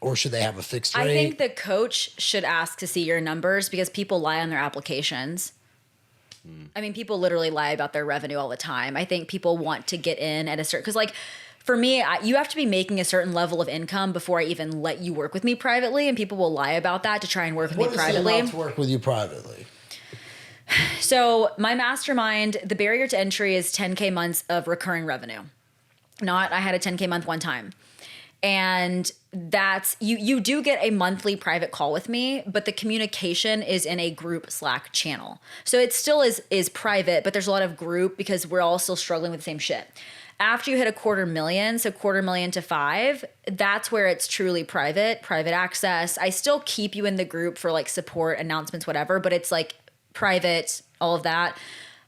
or should they have a fixed rate? I think the coach should ask to see your numbers because people lie on their applications. I mean, people literally lie about their revenue all the time. I think people want to get in at a certain, because like for me, you have to be making a certain level of income before I even let you work with me privately. And people will lie about that to try and work with me privately. What is it to work with you privately? So my mastermind, the barrier to entry is 10K months of recurring revenue. I had a 10K month one time. And that's, you do get a monthly private call with me, but the communication is in a group Slack channel. So it still is private, but there's a lot of group because we're all still struggling with the same shit. After you hit $250,000, so $250,000 to 5, that's where it's truly private access. I still keep you in the group for like support, announcements, whatever, but it's like private, all of that.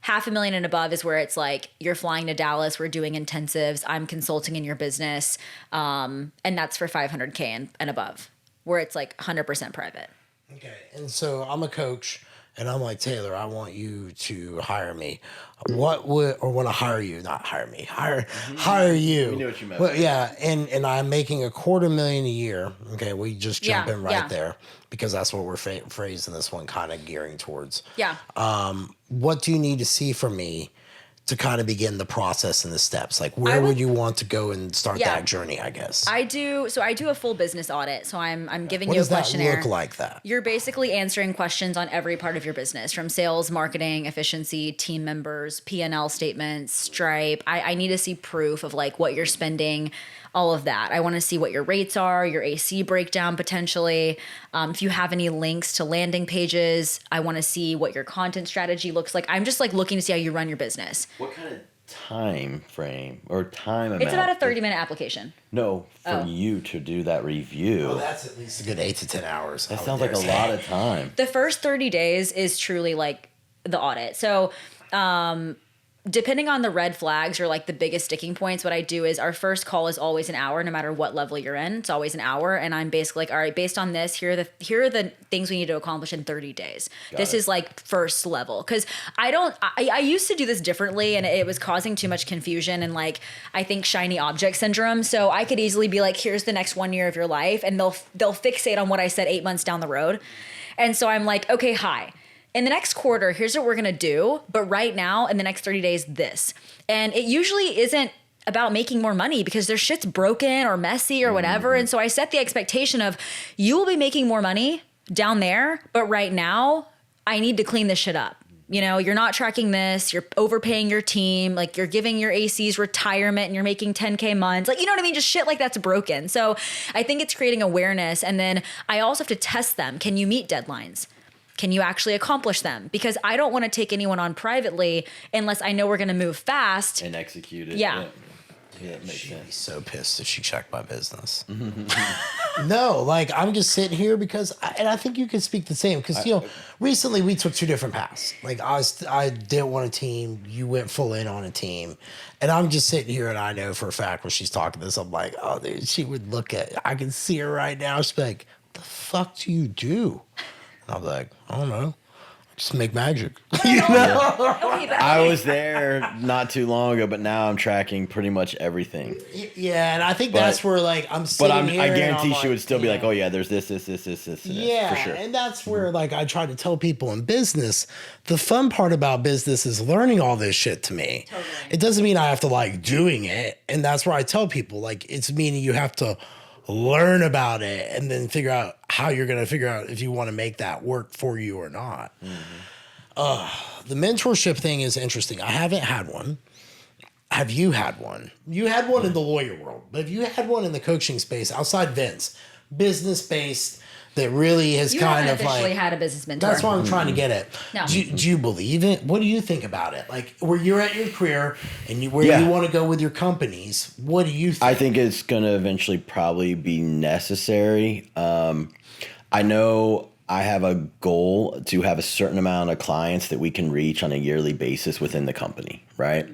$500,000 and above is where it's like you're flying to Dallas, we're doing intensives, I'm consulting in your business, and that's for $500K and above, where it's like 100% private. Okay, and so I'm a coach, and I'm like, Taylor, I want you to hire me. What would, or want to hire you, not hire me, hire you. We knew what you meant. Well, yeah, and I'm making $250,000 a year. Okay, we just jump in right there because that's what we're phrasing this one kind of gearing towards. Yeah. What do you need to see from me to kind of begin the process and the steps? Like, where would you want to go and start that journey, I guess? I do a full business audit. So I'm giving you a questionnaire. What does that look like that? You're basically answering questions on every part of your business, from sales, marketing, efficiency, team members, P&L statements, Stripe. I need to see proof of like what you're spending, all of that. I want to see what your rates are, your AC breakdown potentially. If you have any links to landing pages, I want to see what your content strategy looks like. I'm just like looking to see how you run your business. What kind of time frame or time amount? It's about a 30-minute application. No, for you to do that review. Well, that's at least a good 8 to 10 hours. That sounds like a lot of time. The first 30 days is truly like the audit. So, depending on the red flags or like the biggest sticking points, what I do is our first call is always an hour, no matter what level you're in. It's always an hour. And I'm basically like, all right, based on this, here are the things we need to accomplish in 30 days. This is like first level. Cause I used to do this differently and it was causing too much confusion and like, I think shiny object syndrome. So I could easily be like, here's the next 1 year of your life. And they'll fixate on what I said 8 months down the road. And so I'm like, okay, hi. In the next quarter, here's what we're going to do. But right now, in the next 30 days, this. And it usually isn't about making more money because their shit's broken or messy or whatever. And so I set the expectation of you will be making more money down there. But right now, I need to clean this shit up. You know, you're not tracking this. You're overpaying your team. Like you're giving your ACs retirement and you're making 10K months. Like, you know what I mean? Just shit like that's broken. So I think it's creating awareness. And then I also have to test them. Can you meet deadlines? Can you actually accomplish them? Because I don't want to take anyone on privately unless I know we're going to move fast. And execute it. Yeah. Yeah, that makes sense. She'd be so pissed if she checked my business. No, like I'm just sitting here because, I think you can speak the same. Because, recently we took 2 different paths. Like I didn't want a team. You went full in on a team. And I'm just sitting here and I know for a fact when she's talking this, I'm like, oh, dude, she would look at, I can see her right now. She's like, the fuck do you do? I was like, I don't know. Just make magic. Okay, but I was there not too long ago, but now I'm tracking pretty much everything. Yeah, and I think that's where like I'm sitting here. I guarantee she would still be like, oh yeah, there's this, yeah, for sure. And that's where like I try to tell people in business, the fun part about business is learning all this shit to me. Totally. It doesn't mean I have to like doing it. And that's where I tell people, like, it's meaning you have to learn about it and then figure out how you're going to figure out if you want to make that work for you or not. The mentorship thing is interesting. I haven't had one. Have you had one? You had one in the lawyer world, but have you had one in the coaching space outside Vince, business-based, that really has kind of like had a business mentor. That's what I'm trying to get at. No. Do you believe it? What do you think about it? Like where you're at your career and you want to go with your companies. What do you think? I think it's going to eventually probably be necessary. I know I have a goal to have a certain amount of clients that we can reach on a yearly basis within the company, right?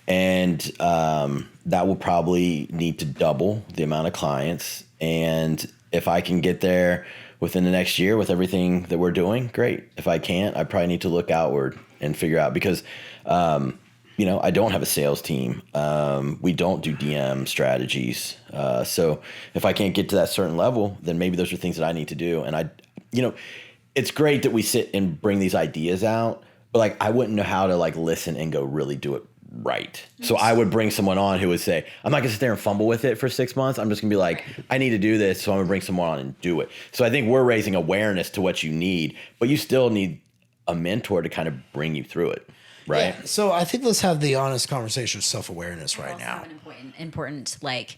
And that will probably need to double the amount of clients. And if I can get there within the next year with everything that we're doing, great. If I can't, I probably need to look outward and figure out because I don't have a sales team. We don't do DM strategies. So if I can't get to that certain level, then maybe those are things that I need to do. And it's great that we sit and bring these ideas out, but like, I wouldn't know how to like listen and go really do it right. So I would bring someone on who would say, I'm not gonna sit there and fumble with it for 6 months. I'm just gonna be like, I need to do this. So I'm gonna bring someone on and do it. So I think we're raising awareness to what you need, but you still need a mentor to kind of bring you through it. Right. Yeah. So I think let's have the honest conversation of self-awareness right now. An important, like,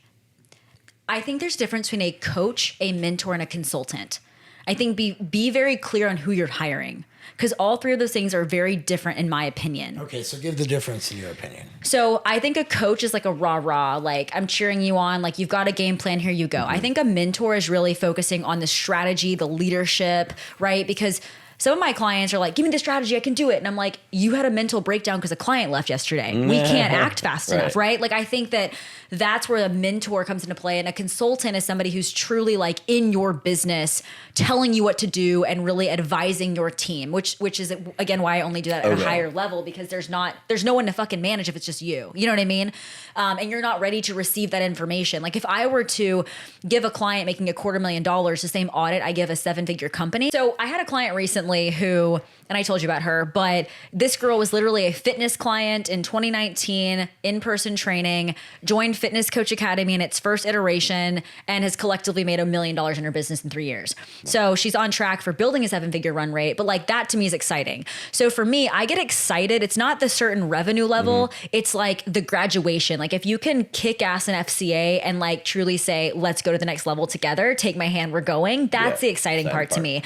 I think there's a difference between a coach, a mentor, and a consultant. I think be very clear on who you're hiring, because all three of those things are very different in my opinion. Okay, so give the difference in your opinion. So I think a coach is like a rah-rah, like I'm cheering you on, like you've got a game plan, here you go. I think a mentor is really focusing on the strategy, the leadership, right? Because some of my clients are like, give me the strategy, I can do it. And I'm like, you had a mental breakdown because a client left yesterday. We can't act fast enough, right? Like, I think that that's where a mentor comes into play. And a consultant is somebody who's truly like in your business, telling you what to do and really advising your team, which is again why I only do that at a higher level, because there's no one to fucking manage if it's just you. You know what I mean? And you're not ready to receive that information. Like if I were to give a client making $250,000 the same audit I give a 7-figure company. So I had a client recently who, and I told you about her, but this girl was literally a fitness client in 2019, in-person training, joined Fitness Coach Academy in its first iteration, and has collectively made $1 million in her business in 3 years. So she's on track for building a 7-figure run rate, but like that to me is exciting. So for me, I get excited. It's not the certain revenue level. It's like the graduation. Like if you can kick ass an FCA and like truly say, let's go to the next level together, take my hand, we're going. That's the exciting part to me.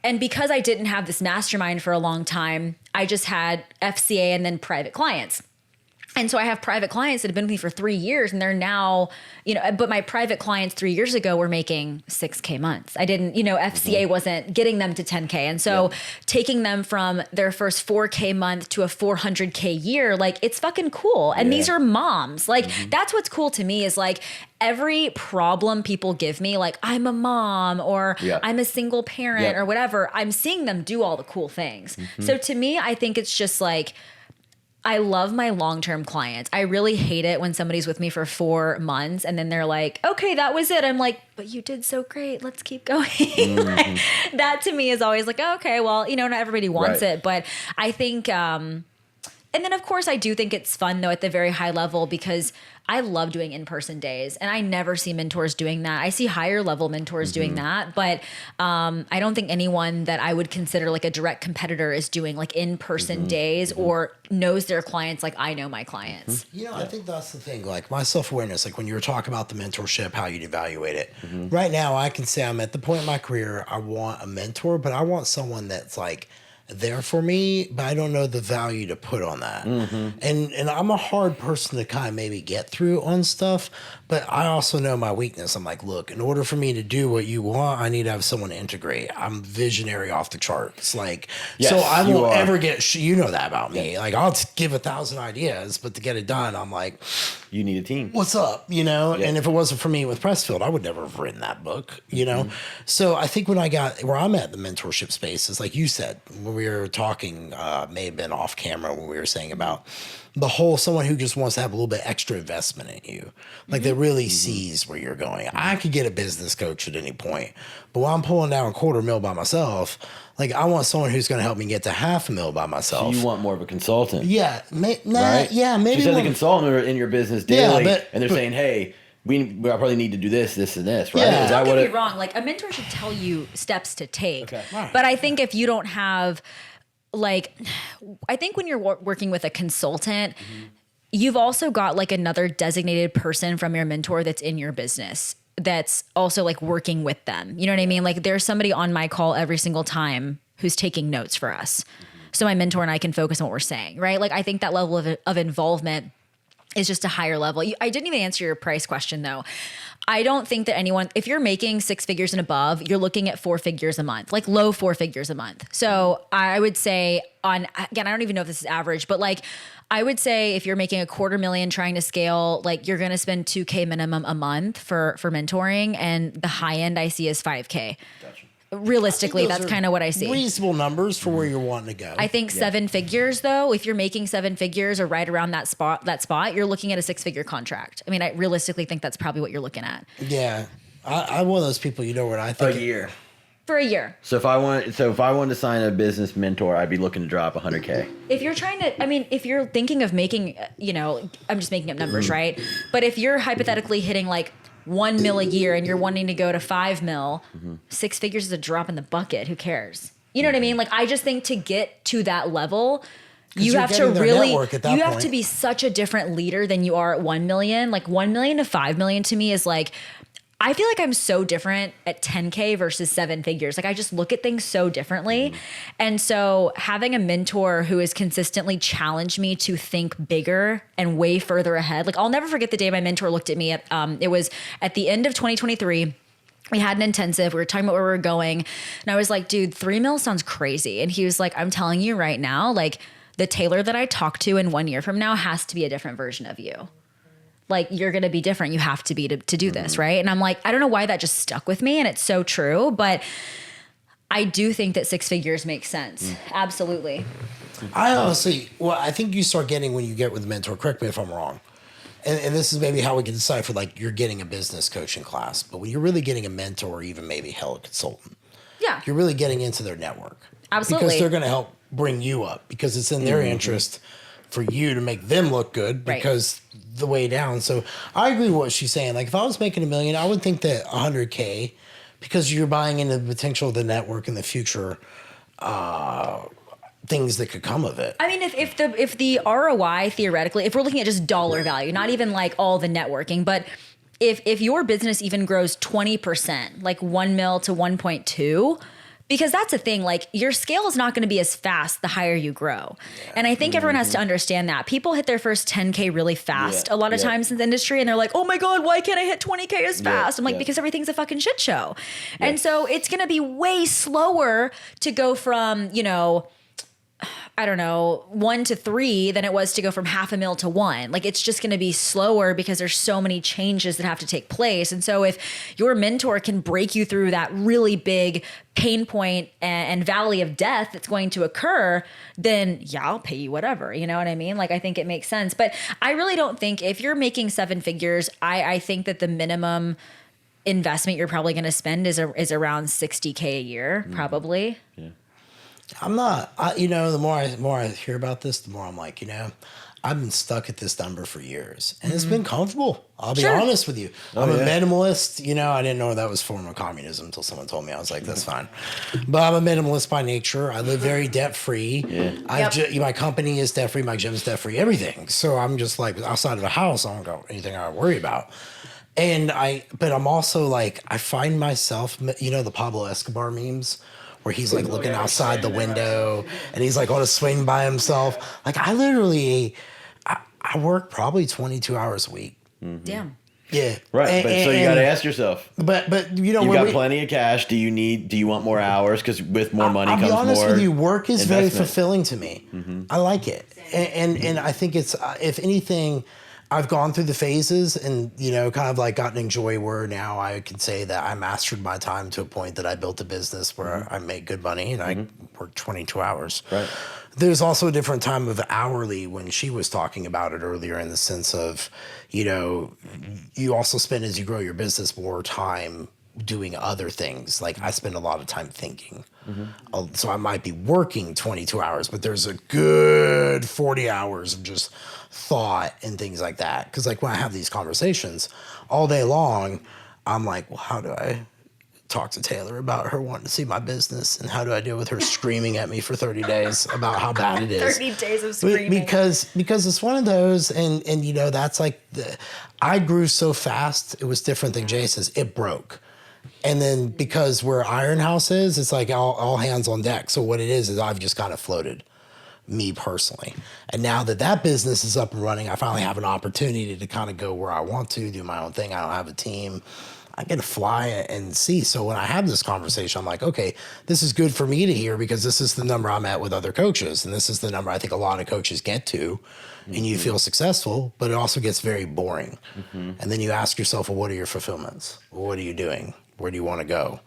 And because I didn't have this mastermind for a long time, I just had FCA and then private clients. And so I have private clients that have been with me for 3 years, and they're now, but my private clients 3 years ago were making $6K months. I didn't, FCA wasn't getting them to 10K. And so taking them from their first $4K month to a $400K year, like it's fucking cool. And these are moms. Like that's what's cool to me is like every problem people give me, like I'm a mom or I'm a single parent or whatever, I'm seeing them do all the cool things. So to me, I think it's just like, I love my long-term clients. I really hate it when somebody's with me for 4 months and then they're like, okay, that was it. I'm like, but you did so great. Let's keep going. Like, that to me is always like, okay, well, not everybody wants it, but I think, and then of course I do think it's fun though at the very high level because I love doing in-person days and I never see mentors doing that. I see higher level mentors doing that, but I don't think anyone that I would consider like a direct competitor is doing like in-person days or knows their clients like I know my clients. I think that's the thing. Like my self-awareness, like when you were talking about the mentorship, how you'd evaluate it. Right now, I can say I'm at the point in my career, I want a mentor, but I want someone that's like there for me, but I don't know the value to put on that. And I'm a hard person to kind of maybe get through on stuff, but I also know my weakness. I'm like, look, in order for me to do what you want, I need to have someone to integrate. I'm visionary off the charts. Like, so I won't ever get, you know that about me. Like I'll give 1,000 ideas, but to get it done, I'm like, you need a team. What's up? And if it wasn't for me with Pressfield, I would never have written that book, So I think when I got where I'm at, the mentorship space is like you said, when we were talking, may have been off camera when we were saying about the whole someone who just wants to have a little bit extra investment in you, like that really sees where you're going. I could get a business coach at any point, but while I'm pulling down $250,000 by myself, like I want someone who's going to help me get to $500,000 by myself. So you want more of a consultant? Yeah, right? Yeah, maybe. You said the consultant are in your business daily, and they're saying, "Hey, we probably need to do this, this, and this." Right? Yeah. Don't get me wrong. Like a mentor should tell you steps to take. Okay. Right. But I think if you don't have, like, I think when you're working with a consultant, you've also got like another designated person from your mentor that's in your business that's also like working with them. You know what I mean? Like there's somebody on my call every single time who's taking notes for us. So my mentor and I can focus on what we're saying, right? Like I think that level of involvement is just a higher level. I didn't even answer your price question though. I don't think that anyone, if you're making 6 figures and above, you're looking at 4 figures a month, like low 4 figures a month. So I would say again, I don't even know if this is average, but like I would say if you're making $250,000 trying to scale, like you're going to spend $2K minimum a month for mentoring. And the high end I see is $5K. Gotcha. Realistically, Those that's are kind of what I see. Reasonable numbers for where you're wanting to go. I think 7 figures, though, if you're making 7 figures or right around that spot, you're looking at a 6-figure contract. I mean, I realistically think that's probably what you're looking at. Yeah. I'm one of those people, what I think. A year. For a year. So if I wanted to sign a business mentor, I'd be looking to drop $100K. If you're trying to, I mean, if you're thinking of making, I'm just making up numbers, right? But if you're hypothetically hitting like 1 mil a year and you're wanting to go to 5 mil, 6 figures is a drop in the bucket. Who cares? You know what I mean? Like, I just think to get to that level, you have to really, you have to be such a different leader than you are at 1 million. Like 1 million to 5 million to me is like, I feel like I'm so different at 10K versus 7 figures. Like, I just look at things so differently. And so having a mentor who has consistently challenged me to think bigger and way further ahead. Like, I'll never forget the day my mentor looked at me at, it was at the end of 2023. We had an intensive, we were talking about where we were going. And I was like, dude, 3 mil sounds crazy. And he was like, I'm telling you right now, like, the Taeler that I talk to in 1 year from now has to be a different version of you. Like, you're going to be different. You have to be to do this. Right. And I'm like, I don't know why that just stuck with me. And it's so true. But I do think that 6 figures makes sense. Absolutely. I honestly, I think you start getting when you get with a mentor, correct me if I'm wrong. And this is maybe how we can decipher, like, you're getting a business coaching class. But when you're really getting a mentor or even maybe a consultant, Yeah. you're really getting into their network. Absolutely. Because they're going to help bring you up because it's in their interest for you to make them look good because the way down. So I agree with what she's saying. Like, if I was making $1 million, I would think that 100K, because you're buying into the potential of the network in the future, things that could come of it. I mean, if the ROI theoretically, if we're looking at just dollar value, not even like all the networking, but if your business even grows 20%, like 1 mil to 1.2, because that's the thing, like, your scale is not going to be as fast the higher you grow. Yeah. And I think everyone has to understand that. People hit their first 10K really fast a lot of times in the industry, and they're like, oh my God, why can't I hit 20K as fast? I'm like, because everything's a fucking shit show. And so it's going to be way slower to go from, I don't know, 1 to 3 than it was to go from $500,000 to 1. Like, it's just going to be slower because there's so many changes that have to take place. And so if your mentor can break you through that really big pain point and valley of death that's going to occur, then I'll pay you whatever. You know what I mean? Like, I think it makes sense. But I really don't think if you're making 7 figures, I think that the minimum investment you're probably going to spend is around $60K a year, probably. Yeah. I'm not, the more I hear about this, the more I'm like, I've been stuck at this number for years and it's been comfortable. I'll be honest with you. I'm a minimalist. I didn't know that was a form of communism until someone told me. I was like, that's fine. But I'm a minimalist by nature. I live very debt free. Yeah. My company is debt free. My gym is debt free, everything. So I'm just like, outside of the house, I don't got anything I worry about. But I'm also like, I find myself, the Pablo Escobar memes, where he's like looking outside the window and he's like on a swing by himself. Like, I literally, I work probably 22 hours a week. Damn. Yeah. Right. So you got to ask yourself. But you've got plenty of cash. Do you want more hours? Because with more money comes more. I'll be honest with you, work is very fulfilling to me. I like it. And I think it's, if anything, I've gone through the phases and, kind of like gotten enjoy where now I can say that I mastered my time to a point that I built a business where I make good money and I work 22 hours. Right. There's also a different time of hourly when she was talking about it earlier in the sense of, you also spend as you grow your business more time doing other things. Like, I spend a lot of time thinking. So I might be working 22 hours, but there's a good 40 hours of just thought and things like that. Because like when I have these conversations all day long, I'm like, well, how do I talk to Taeler about her wanting to see my business? And how do I deal with her screaming at me for 30 days about how bad it is? 30 days of screaming. Because it's one of those, and that's like, I grew so fast, it was different than Jason's. It broke. And then because where Iron House is, it's like all hands on deck. So what it is I've just kind of floated, me personally. And now that business is up and running, I finally have an opportunity to kind of go where I want to, do my own thing. I don't have a team. I get to fly and see. So when I have this conversation, I'm like, okay, this is good for me to hear because this is the number I'm at with other coaches. And this is the number I think a lot of coaches get to. And you feel successful, but it also gets very boring. And then you ask yourself, well, what are your fulfillments? Well, what are you doing? Where do you want to go?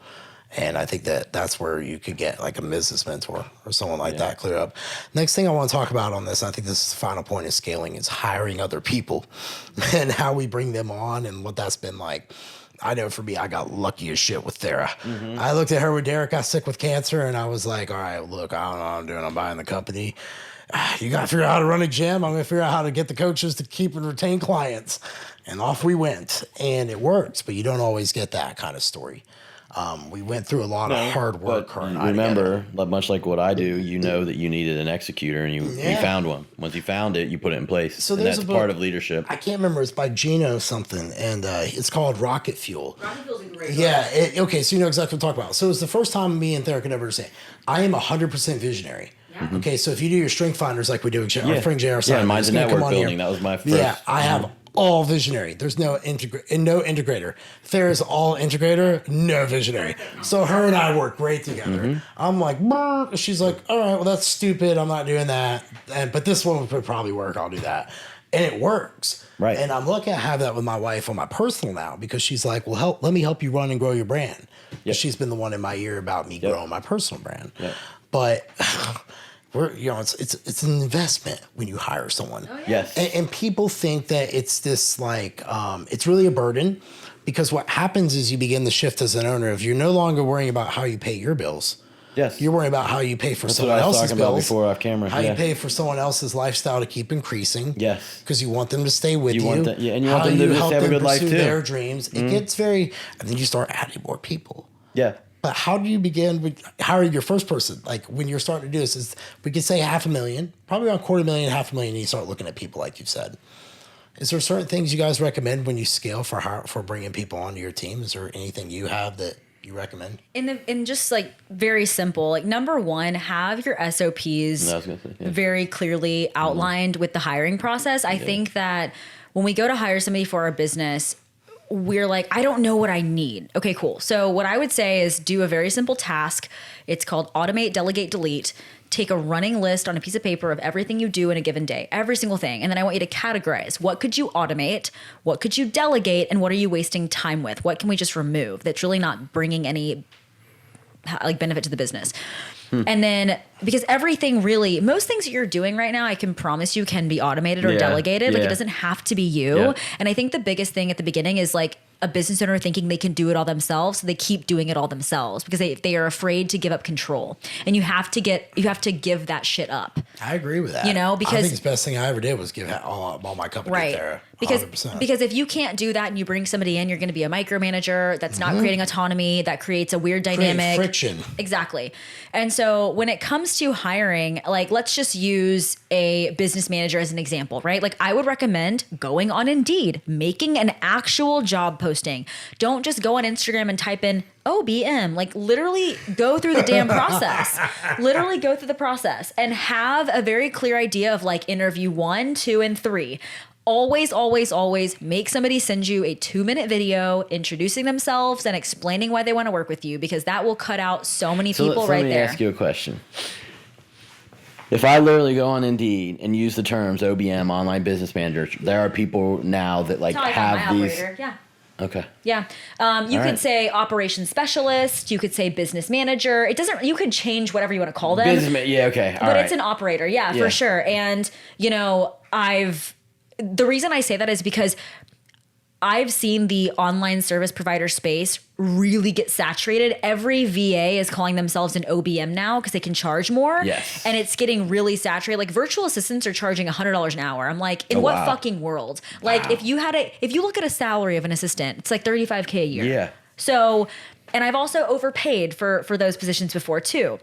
And I think that that's where you could get like a business mentor or someone like that clear up. Next thing I want to talk about on this, I think this is the final point of scaling, is hiring other people and how we bring them on and what that's been like. I know for me, I got lucky as shit with Thera. I looked at her when Derek got sick with cancer, and I was like, all right, look, I don't know what I'm doing. I'm buying the company. You got to figure out how to run a gym. I'm going to figure out how to get the coaches to keep and retain clients. And off we went. And it works, but you don't always get that kind of story. We went through a lot of hard work. But remember, much like what I do, you know that you needed an executor, and you found one. Once you found it, you put it in place. So and that's part of leadership. I can't remember. It's by Gino something, and it's called Rocket Fuel. Rocket Fuel's a great book. Yeah. Okay, so you know exactly what I'm talking about. So it was the first time me and Thera could ever say, I am 100% visionary. Yeah. Okay, so if you do your strength finders like we do with our friend JR, mine's a network building. That was my first. Yeah, I have all visionary. There's no integrator. Thera's all integrator, no visionary. So her and I work great together. I'm like, brr. She's like, all right, well, that's stupid. I'm not doing that. But this one would probably work. I'll do that. And it works. Right. And I'm lucky I have that with my wife on my personal now, because she's like, well, let me help you run and grow your brand. Yep. She's been the one in my ear about me growing my personal brand. Yep. But it's an investment when you hire someone. Oh, yeah. Yes. And people think that it's this like, it's really a burden, because what happens is you begin the shift as an owner. If you're no longer worrying about how you pay your bills, you're worrying about how you pay for someone else's bills. Before off camera. How you pay for someone else's lifestyle to keep increasing. Yes. Because you want them to stay with you. And you want them to have a good life too. Their dreams. It gets very, and then you start adding more people. Yeah. But how do you begin with hiring your first person? Like when you're starting to do this, is we could say $500,000, probably around $250,000, $500,000, and you start looking at people like you've said. Is there certain things you guys recommend when you scale for bringing people onto your team? Is there anything you have that you recommend? In just like very simple, like number one, have your SOPs very clearly outlined with the hiring process. I think that when we go to hire somebody for our business, we're like, I don't know what I need. Okay, cool. So what I would say is do a very simple task. It's called automate, delegate, delete. Take a running list on a piece of paper of everything you do in a given day, every single thing. And then I want you to categorize. What could you automate? What could you delegate? And what are you wasting time with? What can we just remove that's really not bringing any like benefit to the business? And then, because everything really, most things that you're doing right now, I can promise you can be automated or delegated. Like it doesn't have to be you. Yeah. And I think the biggest thing at the beginning is like a business owner thinking they can do it all themselves. So they keep doing it all themselves because they are afraid to give up control. And you have to give that shit up. I agree with that. You know, because I think the best thing I ever did was give all my company there. Because if you can't do that and you bring somebody in, you're going to be a micromanager that's not creating autonomy, that creates a weird dynamic. Friction. Exactly. And so when it comes to hiring, like let's just use a business manager as an example, right? Like I would recommend going on Indeed, making an actual job posting. Don't just go on Instagram and type in OBM, like literally go through the damn process. Literally go through the process and have a very clear idea of like interview 1, 2, and 3. Always, always, always make somebody send you a 2-minute video introducing themselves and explaining why they want to work with you, because that will cut out so many people right there. Let me ask you a question. If I literally go on Indeed and use the terms OBM, online business manager, there are people now that like have these. Yeah. Okay. Yeah. You could say operations specialist. You could say business manager. It doesn't. You could change whatever you want to call them. Yeah. Okay. But it's an operator. Yeah, for sure. And you know, the reason I say that is because I've seen the online service provider space really get saturated. Every VA is calling themselves an OBM now because they can charge more. Yes. And it's getting really saturated. Like virtual assistants are charging $100 an hour. I'm like, in what fucking world? Like if you look at a salary of an assistant, it's like $35K a year. Yeah. So, and I've also overpaid for those positions before too.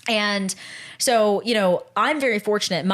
And so, you know, I'm very fortunate.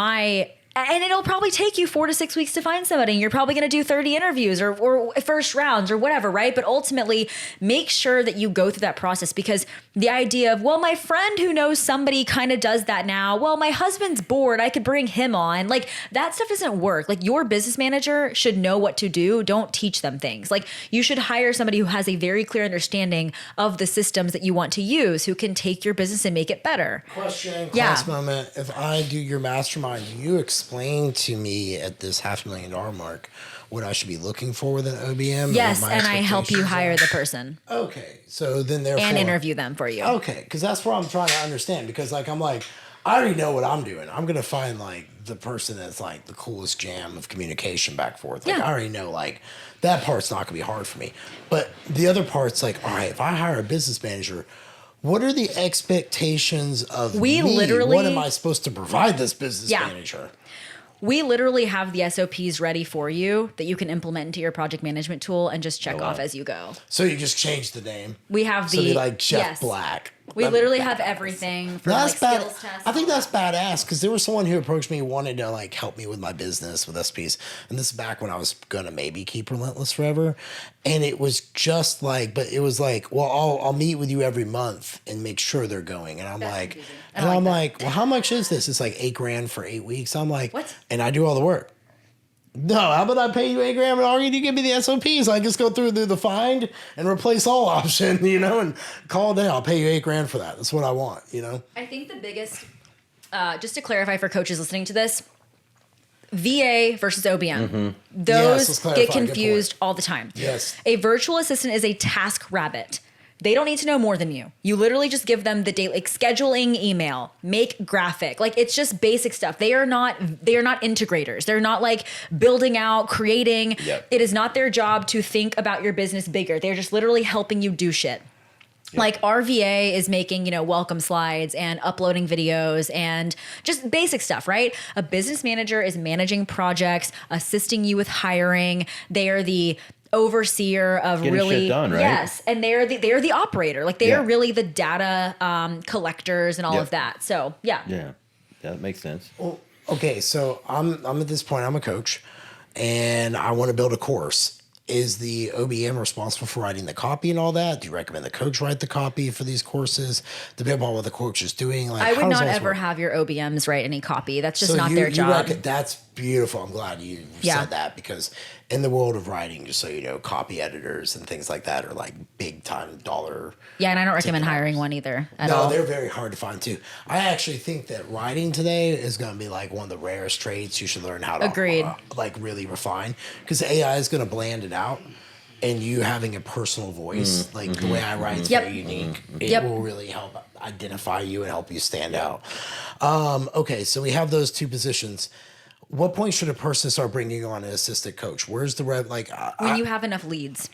And it'll probably take you 4 to 6 weeks to find somebody. And you're probably going to do 30 interviews or first rounds or whatever, right? But ultimately, make sure that you go through that process, because the idea of, well, my friend who knows somebody kind of does that now. Well, my husband's bored. I could bring him on. Like that stuff doesn't work. Like your business manager should know what to do. Don't teach them things. Like you should hire somebody who has a very clear understanding of the systems that you want to use, who can take your business and make it better. Question, class moment. If I do your mastermind, do you expect explain to me at this $500,000 mark what I should be looking for with an OBM? Yes, what my and I help you expectations hire are? the person Okay, so then therefore and interview them for you. Okay, because that's what I'm trying to understand. Because like I'm like, I already know what I'm doing. I'm gonna find like the person that's like the coolest jam of communication back and forth. Like Yeah. I already know like that part's not gonna be hard for me. But the other part's like, all right, if I hire a business manager, what are the expectations of We me? literally- What am I supposed to provide this business Yeah. manager? We literally have the SOPs ready for you that you can implement into your project management tool and just check off as you go. So you just change the name. We have So the be like Jeff yes. Black. We That'd be literally have badass. everything from That's like bad. skills tests. I think all that's that. badass because there was someone who approached me wanted to like help me with my business with SPs, and this is back when I was gonna maybe keep Relentless forever, and it was just like, but it was like, well, I'll meet with you every month and make sure they're going, and I'm That's like, confusing. I and like I'm that. like, well, how much is this? It's like $8,000 for 8 weeks. I'm like, What? And I do all the work. No, how about I pay you $8,000 and all you give me the SOPs? I just go through the find and replace all option, and call it in. I'll pay you $8,000 for that. That's what I want, I think the biggest, just to clarify for coaches listening to this, VA versus OBM. Mm-hmm. Yes, Those let's clarify. get Good point. confused all the time. Yes. A virtual assistant is a task rabbit. They don't need to know more than you. You literally just give them the daily scheduling email, make graphic. Like it's just basic stuff. They are not integrators. They're not like building out, creating. Yep. It is not their job to think about your business bigger. They're just literally helping you do shit. Like RVA is making, welcome slides and uploading videos and just basic stuff, right? A business manager is managing projects, assisting you with hiring. They are the overseer of Getting really shit done, right? Yes, and they are the operator. Like they Yeah. are really the data collectors and all Yep. of that. So yeah. Yeah, that makes sense. Well, okay, so I'm at this point. I'm a coach, and I want to build a course. Is the OBM responsible for writing the copy and all that? Do you recommend the coach write the copy for these courses? Depending on what the coach is doing, like I how would does not all this ever work? have your OBMs write any copy. That's just So not you- their you job. that's beautiful. I'm glad you Yeah. said that because in the world of writing, just so you know, copy editors and things like that are like big time dollar. Yeah, and I don't recommend ticket hiring items. one either at No, all. they're very hard to find too. I actually think that writing today is going to be like one of the rarest traits you should learn how to Agreed. like really refine because AI is going to bland it out. And you having a personal voice, like the way I write, is Yep. very unique. It Yep. will really help identify you and help you stand out. Okay, so we have those two positions. What point should a person start bringing on an assistant coach? Where's the rev? Like, When you have enough leads.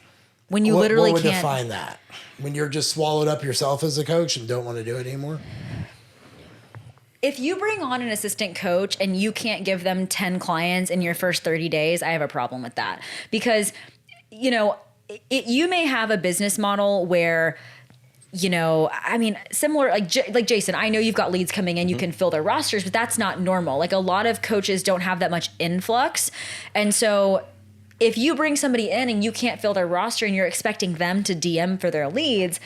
When you what literally would can't. define that? When you're just swallowed up yourself as a coach and don't want to do it anymore? If you bring on an assistant coach and you can't give them 10 clients in your first 30 days, I have a problem with that. Because, you may have a business model where, similar, like Jason, I know you've got leads coming in, you can fill their rosters, but that's not normal. Like a lot of coaches don't have that much influx. And so if you bring somebody in and you can't fill their roster and you're expecting them to DM for their leads,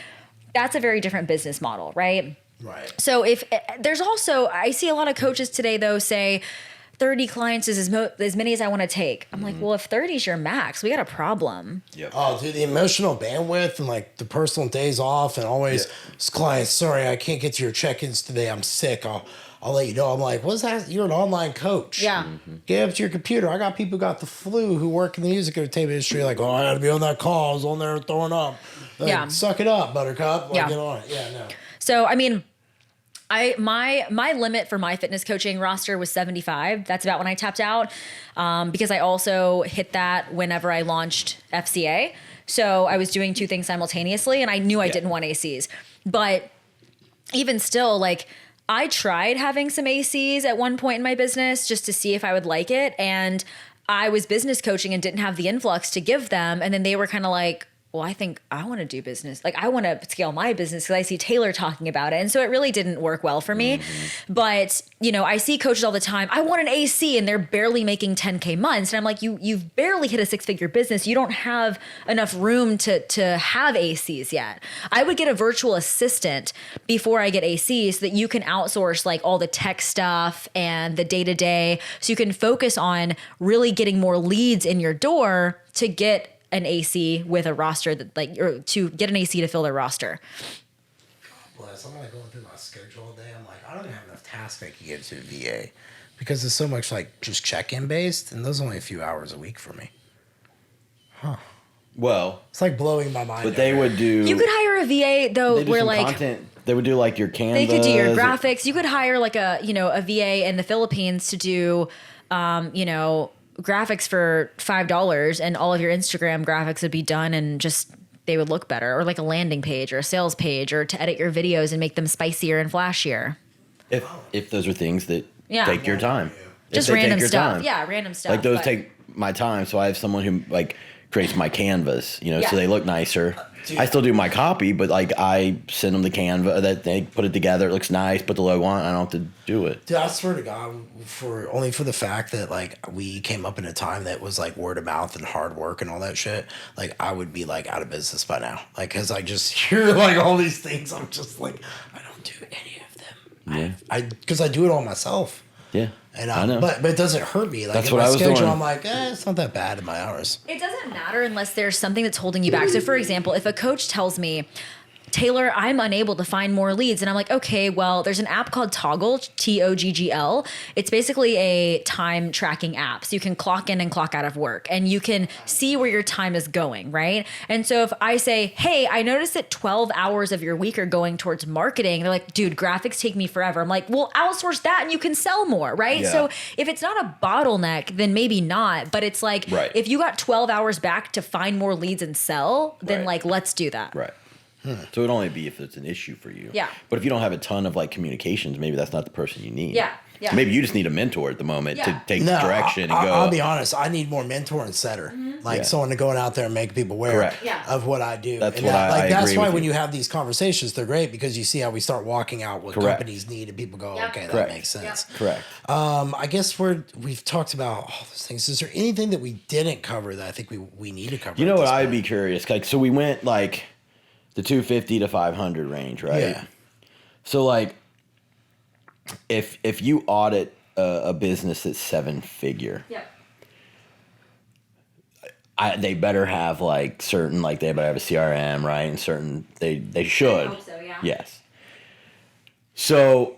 that's a very different business model, right? Right. So if there's also, I see a lot of coaches today though say 30 clients is as many as I want to take. I'm like, well, if 30 is your max, we got a problem. Yep. Oh, dude, the emotional bandwidth and like the personal days off and always clients, sorry, I can't get to your check-ins today. I'm sick. I'll let you know. I'm like, what's that? You're an online coach. Yeah. Get up to your computer. I got people who got the flu who work in the music entertainment industry. Like, oh, I got to be on that call. I was on there throwing up. Like, Yeah. Suck it up, Buttercup. Like, Yeah. get on it. Yeah, no. So, my limit for my fitness coaching roster was 75. That's about when I tapped out, because I also hit that whenever I launched FCA. So I was doing two things simultaneously, and I knew I didn't want ACs. But even still, like I tried having some ACs at one point in my business just to see if I would like it, and I was business coaching and didn't have the influx to give them, and then they were kind of like, well, I think I want to do business. Like I want to scale my business because I see Taeler talking about it. And so it really didn't work well for me. But, I see coaches all the time. I want an AC and they're barely making 10K months. And I'm like, you've barely hit a 6-figure business. You don't have enough room to have ACs yet. I would get a virtual assistant before I get ACs so that you can outsource like all the tech stuff and the day-to-day. So you can focus on really getting more leads in your door to get an AC with a roster or to get an AC to fill their roster. Bless. I'm like going through my schedule all day. I'm like, I don't even have enough tasks I can get to the VA because it's so much like just check-in based, and those are only a few hours a week for me. Well, It's like blowing my mind. but they would do. You could hire a VA though, they do where some like content. They would do like your Canvas. they could do your graphics. You could hire like a VA in the Philippines to do, graphics for $5, and all of your Instagram graphics would be done and just they would look better, or like a landing page or a sales page, or to edit your videos and make them spicier and flashier. If those are things that Yeah. take your time. If Just they take random your stuff. time. Yeah, random stuff. Like those but- take my time, so I have someone who like creates my canvas, Yeah. so they look nicer. Dude. I still do my copy, but like I send them the Canva that they put it together. It looks nice. Put the logo on. I don't have to do it. Dude, I swear to God, for the fact that like we came up in a time that was like word of mouth and hard work and all that shit, like I would be like out of business by now. Like, cause I just hear like all these things. I'm just like, I don't do any of them. Yeah. Cause I do it all myself. Yeah, And I know. but it doesn't hurt me. Like That's in what my I was schedule, doing. I'm like, it's not that bad in my hours. It doesn't matter unless there's something that's holding you back. So, for example, if a coach tells me, Taylor, I'm unable to find more leads. And I'm like, okay, well, there's an app called Toggle, Toggl. It's basically a time tracking app. So you can clock in and clock out of work, and you can see where your time is going, right? And so if I say, hey, I noticed that 12 hours of your week are going towards marketing, they're like, dude, graphics take me forever. I'm like, well, outsource that and you can sell more, right? Yeah. So if it's not a bottleneck, then maybe not. But it's like, Right. if you got 12 hours back to find more leads and sell, then Right. like, let's do that. Right. So it'd only be if it's an issue for you. Yeah. But if you don't have a ton of like communications, maybe that's not the person you need. Yeah, yeah. Maybe you just need a mentor at the moment Yeah. to take No, direction and go. I'll be honest. I need more mentor and setter, like Yeah. someone to go out there and make people aware Correct. Yeah. of what I do. That's and what I that's agree why with when you. you have these conversations, they're great because you see how we start walking out what Correct. companies need, and people go, Yep. okay, Correct. that makes sense. Correct. I guess we've talked about all those things. Is there anything that we didn't cover that I think we need to cover? You know at what? this I'd point? be curious. Like, so we went like the 250 to 500 range, right? Yeah. So like, if you audit a business that's 7-figure, Yep. they better have like certain, like they better have a CRM, right? And certain they should. hope so, yeah. Yes. So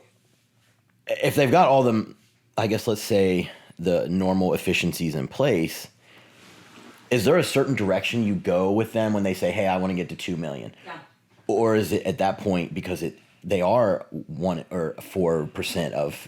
if they've got all them, I guess let's say the normal efficiencies in place, is there a certain direction you go with them when they say, "Hey, I want to get to 2 million"? Yeah. Or is it at that point because they are 1 or 4% of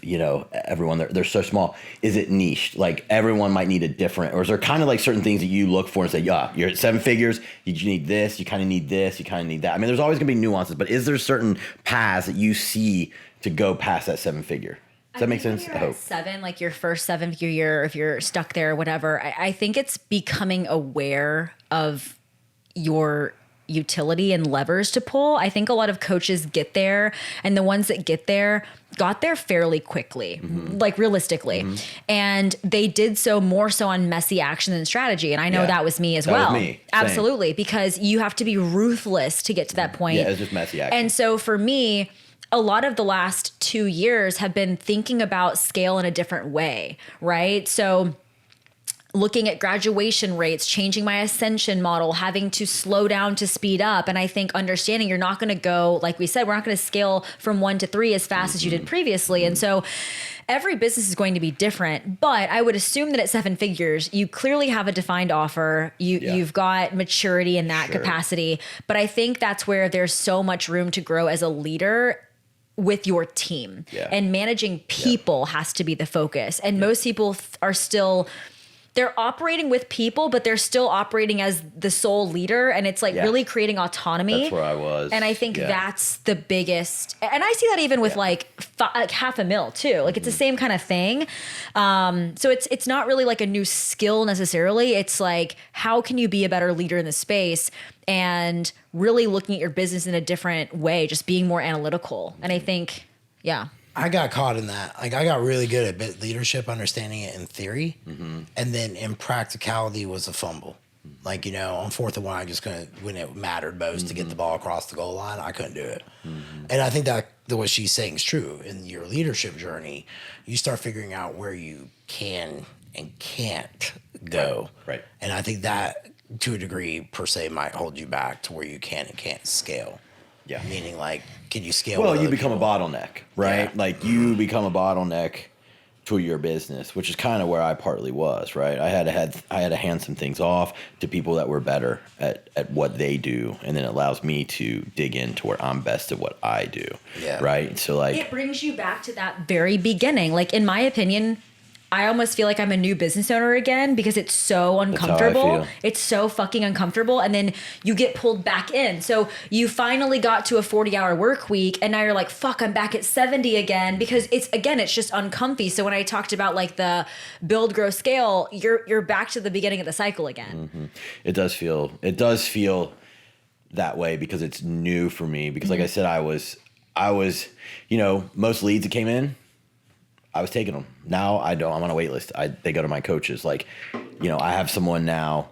everyone? They're so small. Is it niche? Like everyone might need a different, or is there kind of like certain things that you look for and say, yeah, you're at 7 figures, you need this, you kind of need this, you kind of need that. I mean, there's always gonna be nuances, but is there certain paths that you see to go past that 7 figure? Does that make sense? When I you're hope. at 7, like your first 7-figure year, or if you're stuck there, whatever, I think it's becoming aware of your utility and levers to pull. I think a lot of coaches get there, and the ones that get there got there fairly quickly, like realistically. And they did so more so on messy action than strategy. And I know Yeah. that was me as That was well. me. Same. Absolutely. Because you have to be ruthless to get to that point. Yeah, it's just messy action. And so for me, a lot of the last 2 years have been thinking about scale in a different way, right? So looking at graduation rates, changing my ascension model, having to slow down to speed up. And I think understanding you're not going to go, like we said, we're not going to scale from 1 to 3 as fast as you did previously. And so every business is going to be different, but I would assume that at 7 figures, you clearly have a defined offer. You've got maturity in that capacity. But I think that's where there's so much room to grow as a leader with your team. Yeah. And managing people has to be the focus. And most people are still, they're operating with people, but they're still operating as the sole leader. And it's like really creating autonomy. That's where I was. And I think that's the biggest, and I see that even with like $500,000 too. Like it's the same kind of thing. So it's not really like a new skill necessarily. It's like, how can you be a better leader in the space and really looking at your business in a different way, just being more analytical. And I think, I got caught in that. Like I got really good at leadership, understanding it in theory, and then in practicality was a fumble. Like on 4th and 1, I just couldn't, when it mattered most to get the ball across the goal line, I couldn't do it. And I think that what she's saying is true. In your leadership journey, you start figuring out where you can and can't go. Right. And I think that, to a degree, per se, might hold you back to where you can and can't scale. Yeah. Meaning, like, can you scale? Well, with you other become people? a bottleneck, right? Yeah. Like you become a bottleneck to your business, which is kind of where I partly was, right? I had to hand some things off to people that were better at what they do, and then it allows me to dig into where I'm best at what I do. Yeah. Right. So like it brings you back to that very beginning. Like in my opinion, I almost feel like I'm a new business owner again because it's so uncomfortable. It's so fucking uncomfortable. And then you get pulled back in. So you finally got to a 40-hour work week and now you're like, fuck, I'm back at 70 again because it's just uncomfy. So when I talked about like the build, grow, scale, you're back to the beginning of the cycle again. Mm-hmm. It does feel that way because it's new for me. Because like I said, I was, most leads that came in, I was taking them. Now I don't. I'm on a wait list. They go to my coaches. Like, I have someone now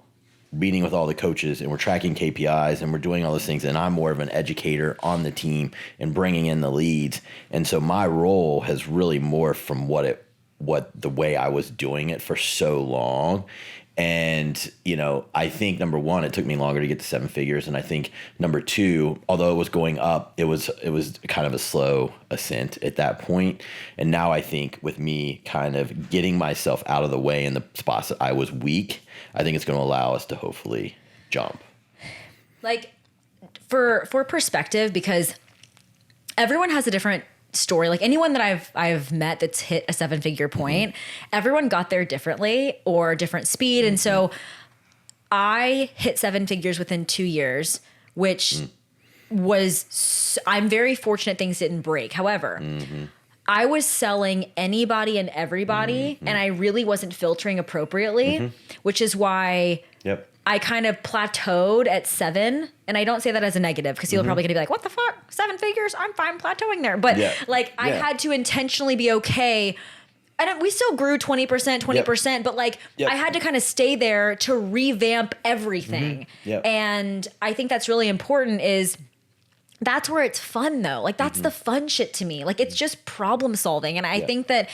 meeting with all the coaches and we're tracking KPIs and we're doing all those things. And I'm more of an educator on the team and bringing in the leads. And so my role has really morphed from what the way I was doing it for so long. And, I think number one, it took me longer to get to 7 figures. And I think number two, although it was going up, it was kind of a slow ascent at that point. And now I think with me kind of getting myself out of the way in the spots that I was weak, I think it's going to allow us to hopefully jump. Like for perspective, because everyone has a different story. Like anyone that I've met that's hit a 7-figure point, everyone got there differently or different speed. And so I hit 7 figures within 2 years, which I'm very fortunate things didn't break. However, I was selling anybody and everybody and I really wasn't filtering appropriately, which is why I kind of plateaued at 7, and I don't say that as a negative because you're probably gonna be like, what the fuck, 7 figures? I'm fine plateauing there. But I had to intentionally be okay. And we still grew 20%, but I had to kind of stay there to revamp everything. And I think that's really important that's where it's fun though. Like that's the fun shit to me. Like it's just problem solving. And I think that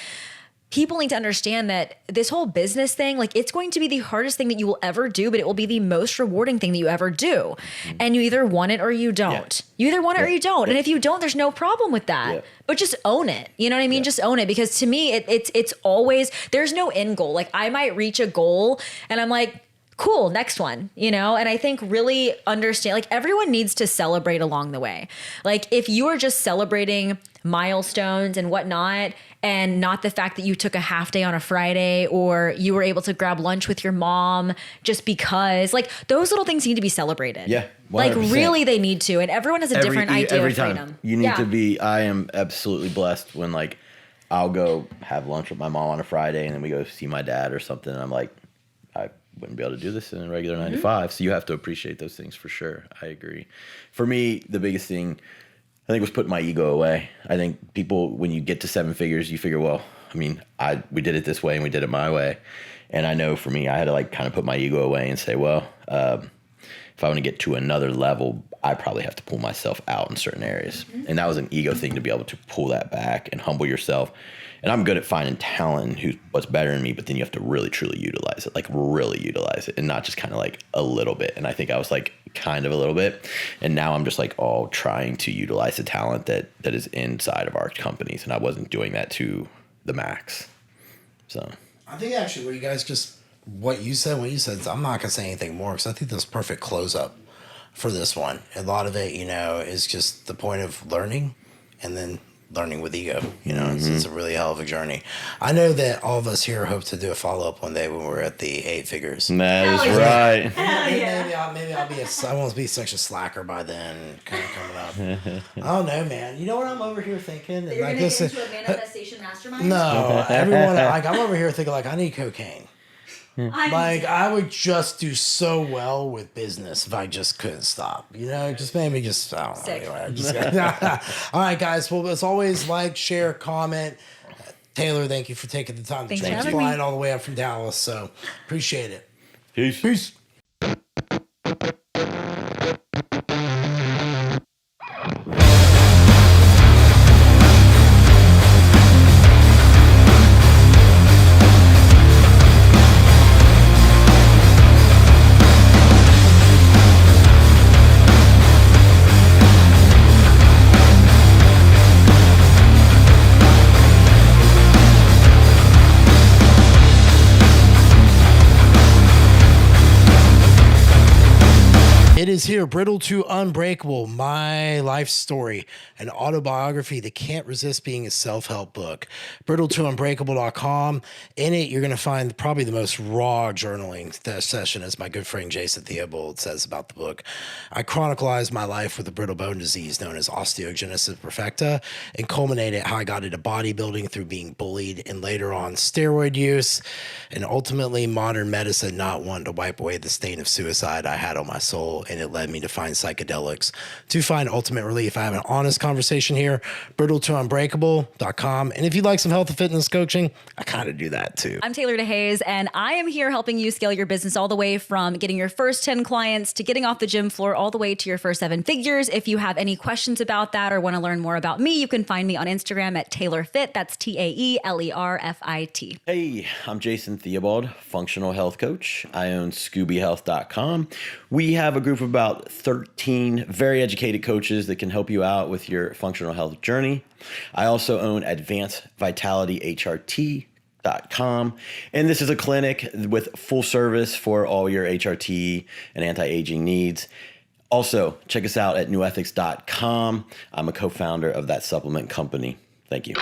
people need to understand that this whole business thing, like it's going to be the hardest thing that you will ever do, but it will be the most rewarding thing that you ever do. And you either want it or you don't. You either want it or you don't. And if you don't, there's no problem with that. But just own it. You know what I mean? Just own it. Because to me, it's always, there's no end goal. Like I might reach a goal and I'm like, cool, next one, And I think really understand, like everyone needs to celebrate along the way. Like if you are just celebrating milestones and whatnot, and not the fact that you took a half day on a Friday or you were able to grab lunch with your mom just because, like those little things need to be celebrated. Yeah. 100%. Like really they need to. And everyone has a different idea every of time. freedom. You need to be, I am absolutely blessed when like I'll go have lunch with my mom on a Friday and then we go see my dad or something. And I'm like, I wouldn't be able to do this in a regular 9 to 5. So you have to appreciate those things for sure. I agree. For me, the biggest thing I think was putting my ego away. I think people, when you get to 7 figures, you figure, well, I mean, we did it this way and we did it my way. And I know for me, I had to like kind of put my ego away and say, well, if I want to get to another level, I probably have to pull myself out in certain areas. And that was an ego thing to be able to pull that back and humble yourself. And I'm good at finding talent who's what's better than me, but then you have to really, truly utilize it, like really utilize it and not just kind of like a little bit. And I think I was like kind of a little bit. And now I'm just like all trying to utilize the talent that is inside of our companies. And I wasn't doing that to the max. So I think actually what you said, I'm not going to say anything more because I think that's perfect close up for this one. A lot of it, is just the point of learning and then learning with ego. It's a really hell of a journey. I know that all of us here hope to do a follow-up one day when we're at the 8 figures. That is right. Maybe I won't be such a slacker by then, kind of coming up. I don't know, man. You know what I'm over here thinking? You're going to get into a manifestation mastermind? No, everyone, I'm over here thinking like I need cocaine. I would just do so well with business if I just couldn't stop. Just maybe just, I don't know. Anyway, all right, guys. Well, as always, like, share, comment. Taeler, thank you for taking the time. Thanks to for having flying me. all the way up from Dallas. So appreciate it. Peace. Brittle to Unbreakable, my life story, an autobiography that can't resist being a self-help book. BrittleToUnbreakable.com. In it, you're going to find probably the most raw journaling session, as my good friend Jason Theobald says about the book. I chronicalized my life with a brittle bone disease known as osteogenesis imperfecta and culminated how I got into bodybuilding through being bullied and later on steroid use, and ultimately modern medicine not wanting to wipe away the stain of suicide I had on my soul, and it led me to find psychedelics to find ultimate relief. I have an honest conversation here, BrittleToUnbreakable.com. And if you'd like some health and fitness coaching, I kind of do that too. I'm Taeler De Haes, and I am here helping you scale your business all the way from getting your first 10 clients to getting off the gym floor all the way to your first 7 figures. If you have any questions about that or want to learn more about me, you can find me on Instagram at TaelerFit. That's TaelerFit. Hey, I'm Jason Theobald, functional health coach. I own ScoobyHealth.com. We have a group of about 13 very educated coaches that can help you out with your functional health journey. I also own AdvancedVitalityHRT.com. And this is a clinic with full service for all your HRT and anti-aging needs. Also, check us out at NewEthics.com. I'm a co-founder of that supplement company. Thank you.